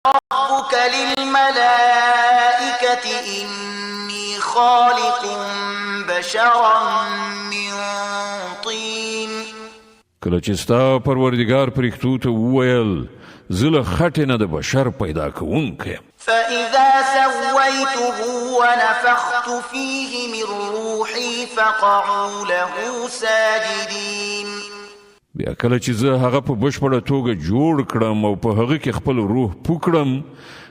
ربك للملائكة إني خالق بشرا من طين. کله چې ستا پروردګار پرښتو ته وویل زه له خټې نه د بشر پیدا کوونکی یم. فإذا سويته ونفخت فيه من روحي فقعوا له ساجدين. بیا کله چې زه هغه په بشپړه توګه جوړ کړم او په هغه کې خپل روح پوکړم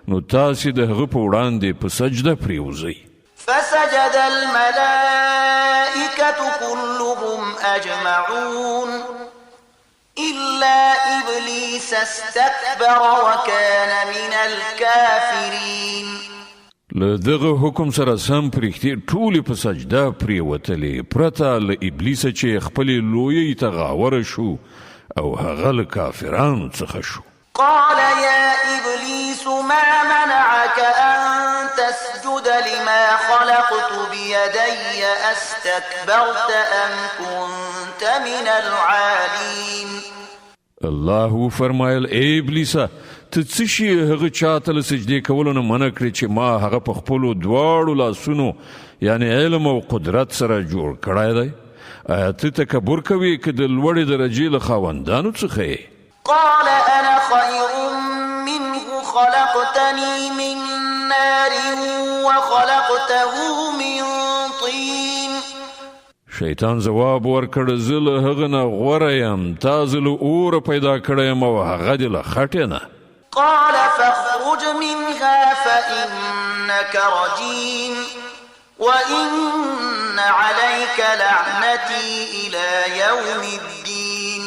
نو تاسې د هغه په وړاندې په سجده پریوځئ. فسجد الملائكة كلهم أجمعون إلا إبليس استكبر وكان من الكافرين. له دغه حکم سره سم پرښتې ټولې په سجده پریوتلې پرته له ابلیسه چې خپلې لویۍ ته غاوره شو او هغه له کافرانو څخه شو. قال يا إبليس ما منعك أن تسجد لما خلقت بيدي أستكبرت أم كنت من العالين. الله فرمایل ای ابلیسه ته څه شي هغه چاته له سجدې کولو نه منع کړې چې ما هغه په خپلو دواړو لاسونو یعنی علم او قدرت سره جوړ کړی دی؟ آیا ته تکبر کوې که د لوړې درجې له خاوندانو څخه یې؟ قال أنا خير منه خلقتني من نار وخلقته من طين. شیطان جواب ورکړ زه له هغه نه غوره یم تا زه له اوره پیدا کړی یم او هغه دې له خټې نه. قال فاخرج منها فإنك رجيم وإن عليك لعنتي إلى يوم الدين.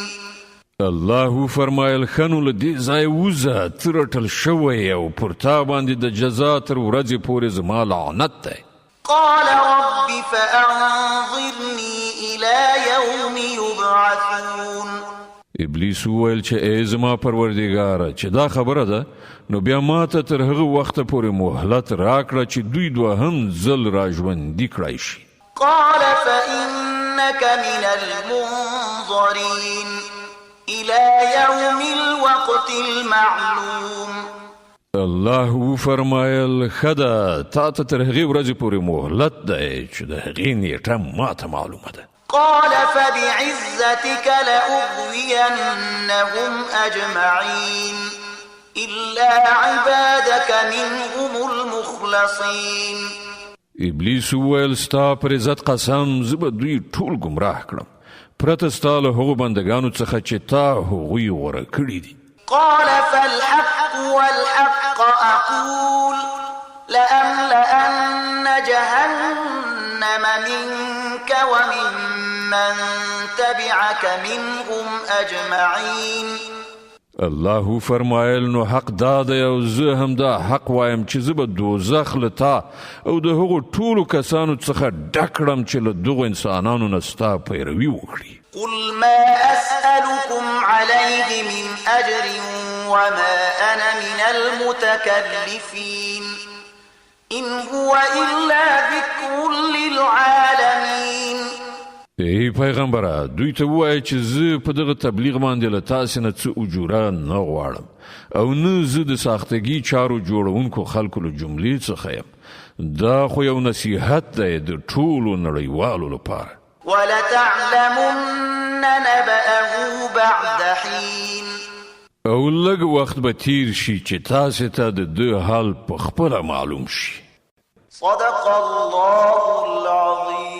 الله فرمایل خنو له دې ځای وځه ته رټل شوی او پر تا باندې د جزا تر ورځې پورې زما لعنت دی. قال رب فأنظرني إلى يوم يبعثون. ابلیس وویل چې ای زما پروردګاره چې دا خبره ده نو بیا ماته تر هغه وخته پورې مهلت راکړه چې دوی دوهم ځل راژوندي کړای شي. قال فإنك من المنظرين إلى يوم الوقت المعلوم. الله فرمایل خدا تا ته تر هغې ورځې پورې مهلت دی چې د هغې نیټه ماته معلومه ده. قال فبعزتك لأغوينهم أجمعين إلا عبادك منهم المخلصين. ابلیس وویل ستا پر عزت قسم زه به دوی ټول ګمراه کړم پرته ستا له هغو بندګانو څخه چې تا هغوی غوره کړي دي. قال فالحق والحق أقول لأملأن جهنم منك وممن تبعك منهم أجمعين. الله فرمایل نو حق دا دی او زه هم دا حق وایم چې زه به دوزخ له تا او د هغو ټولو کسانو څخه ډک کړم چې له دغو انسانانو نه ستا پیروي وکړي. قل ما أسألكم عليه من أجر وما أنا من المتكلفين إن هو إلا ذكر للعالمين. ای پیغمبره دوی ته ووایه چې زه په دغه تبلیغ باندې له تاسې نه څه اجوره نه غواړم او نه زه د ساختګي چارو جوړونکو خلکو له جملې څخه یم. دا خو یو نصیحت دی د ټولو نړیوالو لپاره. ولتعلمن نبأه بعد حين. او لږ وخت به تیر شي چې تاسې ته د ده حال په خپله معلوم شي. صدق الله العظيم.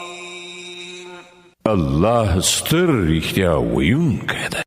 الله ستر رښتیا ویونکی دی.